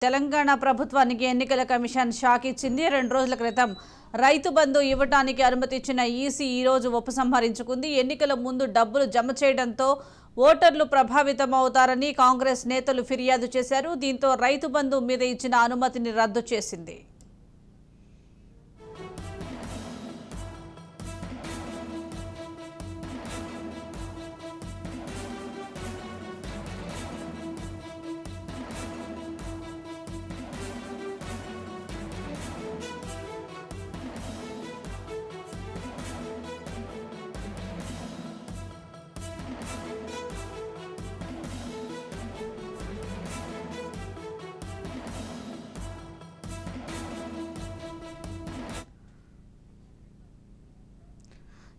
తెలంగాణ ప్రభుత్వానికి ఎన్నికల commission shock ఇచ్చింది. 2 రోజుల క్రితం రైతు బంధు ఇవ్వడానికి అనుమతి ఇచ్చిన ఈసీ ఈ రోజు ఉపసంహరించుకుంది. ఎన్నికల ముందు డబ్బులు జమ చేయడంతో ఓటర్లు ప్రభావితమవుతారని కాంగ్రెస్ నేతలు ఫిర్యాదు చేశారు. దీంతో రైతు బంధు మీద ఇచ్చిన అనుమతిని రద్దు చేసింది.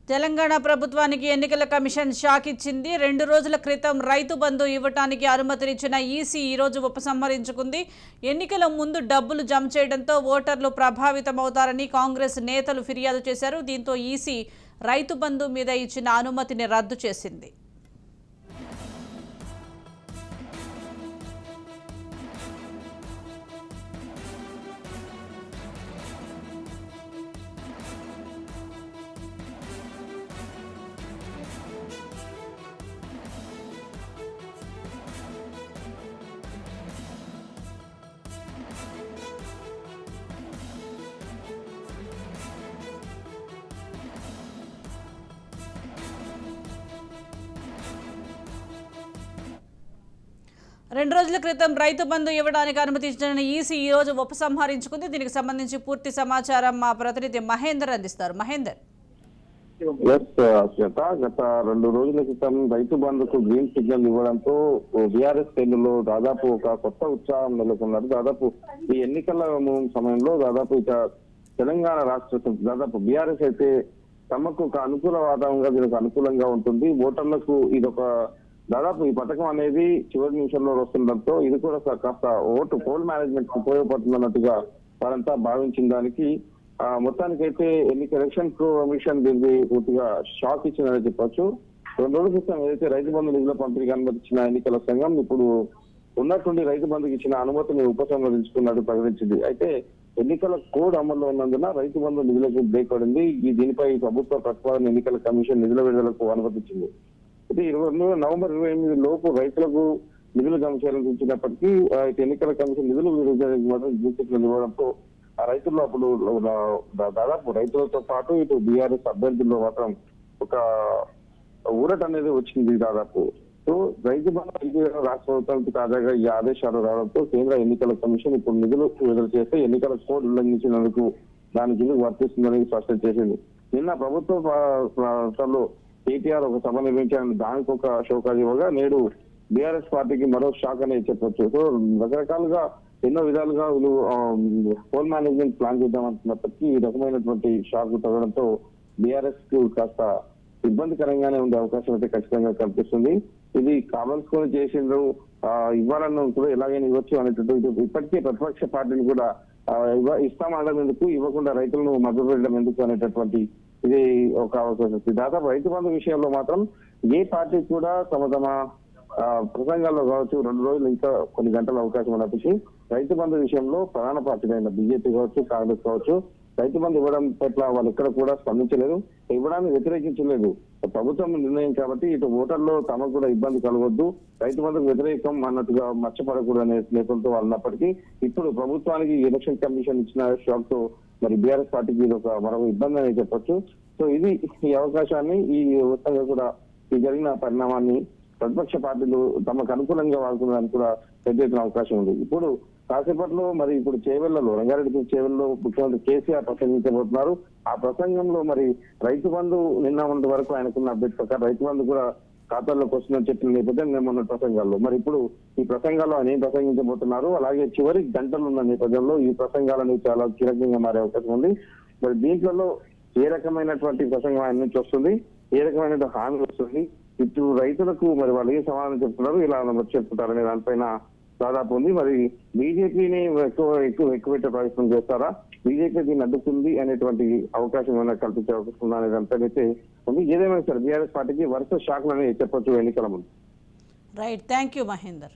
తెలంగాణ ప్రభుత్వానికి ఎన్నికల కమిషన్ షాక్ ఇచ్చింది. 2 రోజుల క్రితం రైతు బంధు ఇవ్వడానికి అనుమతినిచ్చిన ఈసీ ఈ రోజు ఉపసంహరించుకుంది. ఎన్నికల ముందు డబ్బులు జమ చేయడంతో ఓటర్లు ప్రభావితమవుతారని కాంగ్రెస్ నేతలు ఫిర్యాదు చేశారు. దీంతో ఈసీ రైతు బంధు మీద ఇచ్చిన అనుమతిని రద్దు చేసింది. రెండు రోజుల క్రితం రైతు బంధు ఇవ్వడానికి అనుమతించిన ఈసీ ఈ రోజు ఉపసంహరించుకుంది. దీనికి సంబంధించి పూర్తి సమాచారం మా ప్రతినిధి మహేందర్ అందిస్తారు. మహేందర్, గత 2 రోజుల క్రితం రైతు బంధుకు గ్రీన్ సిగ్నల్ ఇవ్వడంతో బీఆర్ఎస్ శ్రేణుల్లో దాదాపు ఒక కొత్త ఉత్సాహం నెలకొన్నారు. దాదాపు ఈ ఎన్నికల సమయంలో దాదాపు ఇక తెలంగాణ రాష్ట్ర దాదాపు బీఆర్ఎస్ అయితే తమకు ఒక అనుకూల వాతావరణంగా దీనికి అనుకూలంగా ఉంటుంది. ఓటర్లకు ఇదొక దాదాపు ఈ పథకం అనేది చివరి నిమిషంలో వస్తుండటంతో ఇది కూడా కాస్త పోల్ మేనేజ్మెంట్ కు ఉపయోగపడుతున్నట్టుగా వారంతా భావించిన దానికి మొత్తానికైతే ఎలక్షన్ కమిషన్ దీనికి పూర్తిగా షాక్ ఇచ్చిందని చెప్పొచ్చు. 2 రోజుల క్రితం ఏదైతే రైతు బంధు నిధుల పంపిణీకి అనుమతించిన ఎన్నికల సంఘం ఇప్పుడు ఉన్నటువంటి రైతు బంధుకి ఇచ్చిన అనుమతిని ఉపసంహరించుకున్నట్టు ప్రకటించింది. అయితే ఎన్నికల కోడ్ అమల్లో ఉన్నందున రైతు బంధు నిధులకు బ్రేక్ పడింది. దీనిపై ప్రభుత్వ ప్రతిపాదన ఎన్నికల కమిషన్ నిధుల విడుదలకు అనుమతించింది. అయితే నవంబర్ 28 లోపు రైతులకు నిధులు జమ చేయాలని చూసినప్పటికీ ఎన్నికల కమిషన్ నిధులు విడుదల ఇవ్వడంతో ఆ రైతుల్లో అప్పుడు దాదాపు రైతులతో పాటు ఇటు బీఆర్ఎస్ అభ్యర్థుల్లో మాత్రం ఒక ఊరట అనేది వచ్చింది దాదాపు. సో రైతు బంధు రాష్ట్ర ప్రభుత్వానికి తాజాగా ఈ ఆదేశాలు రావడంతో కేంద్ర ఎన్నికల కమిషన్ ఇప్పుడు నిధులు విడుదల చేస్తే ఎన్నికల కోడ్ ఉల్లంఘించినందుకు దాని కిందకు వర్తిస్తుందని స్పష్టం చేసింది. నిన్న ప్రభుత్వంలో కేటీఆర్ ఒక సభ నిర్వహించాలని దానికి ఒక షోకాజ్ ఇవ్వగా నేడు బీఆర్ఎస్ పార్టీకి మరో షాక్ అనేది చెప్పొచ్చు. సో రకరకాలుగా ఎన్నో విధాలుగా వీళ్ళు పోల్ మేనేజ్మెంట్ ప్లాన్ చేద్దామంటున్నప్పటికీ ఈ రకమైనటువంటి షాక్ తగ్గడంతో బీఆర్ఎస్ కు కాస్త ఇబ్బందికరంగానే ఉండే అవకాశం అయితే ఖచ్చితంగా కనిపిస్తుంది. ఇది కావాల్సుకొని చేసిండ్రు ఇవ్వాలన్న కూడా ఎలాగైనా ఇవ్వచ్చు అనేటట్టు ఇప్పటికే ప్రతిపక్ష పార్టీలు కూడా ఇస్తామనడం ఎందుకు, ఇవ్వకుండా రైతులను మద్దతు పెట్టడం ఎందుకు అనేటటువంటి ఇది ఒక అవకాశం. దాదాపు రైతు బంధు విషయంలో మాత్రం ఏ పార్టీ కూడా తమ ప్రసంగాల్లో కావచ్చు 2 రోజులు ఇంకా కొన్ని గంటల అవకాశం ఉన్నప్పటికీ రైతు బంధు విషయంలో ప్రధాన పార్టీలైన బీజేపీ కావచ్చు, కాంగ్రెస్ కావచ్చు రైతు బంధు ఇవ్వడం పట్ల వాళ్ళు ఎక్కడ కూడా స్పందించలేదు, ఇవ్వడాన్ని వ్యతిరేకించలేదు. ప్రభుత్వం నిర్ణయం కాబట్టి ఇటు ఓటర్లో తమకు కూడా ఇబ్బంది కలగొద్దు, రైతు బంధుకు వ్యతిరేకం అన్నట్టుగా మర్చిపడకూడదు అనే నేతలతో ఉన్నప్పటికీ ఇప్పుడు ప్రభుత్వానికి ఎలక్షన్ కమిషన్ ఇచ్చిన షాక్ తో మరి బీఆర్ఎస్ పార్టీకి ఇది ఒక మరొక ఇబ్బంది అని చెప్పొచ్చు. సో ఇది ఈ అవకాశాన్ని ఈ మొత్తంగా కూడా ఈ జరిగిన పరిణామాన్ని ప్రతిపక్ష పార్టీలు తమకు అనుకూలంగా వాడుకోవడానికి కూడా పెద్ద ఎత్తున అవకాశం ఉంది. ఇప్పుడు కాసేపట్లో మరి ఇప్పుడు చేవెళ్లలో రంగారెడ్డి చేవెళ్లలో ముఖ్యమంత్రి కేసీఆర్ ప్రసంగించబోతున్నారు. ఆ ప్రసంగంలో మరి రైతు బంధు నిన్న ఉన్నంత వరకు ఆయనకున్న అప్డేట్ ప్రకారం రైతు బంధు కూడా ఖాతాల్లోకి వస్తుందని చెప్పిన నేపథ్యం నిన్న ప్రసంగాల్లో మరి ఇప్పుడు ఈ ప్రసంగాల్లో ఆయన ఏం ప్రసంగించబోతున్నారు, అలాగే చివరి గంటలు ఉన్న నేపథ్యంలో ఈ ప్రసంగాలని చాలా కీలకంగా మారే అవకాశం ఉంది. మరి దీంట్లో ఏ రకమైనటువంటి ప్రసంగం ఆయన నుంచి వస్తుంది, ఏ రకమైన హామీ వస్తుంది, ఇటు రైతులకు మరి వాళ్ళు ఏ సమాధానం చెప్తున్నారు, ఇలా చెప్తుంటారనే దానిపైన దాదాపు ఉంది. మరి బీజేపీని ఎక్కువ పెట్టే ప్రయత్నం చేస్తారా, బీజేపీ దీన్ని అడ్డుకుంది అనేటువంటి అవకాశం ఏమైనా కల్పించే అవకాశం ఉందా అనే దానిపైన అయితే ఉంది. ఏదేమైనా సరే బీఆర్ఎస్ పార్టీకి వరుస షాక్లు అనేది చెప్పొచ్చు ఎన్నికల ముందు. Right, thank you Mahender.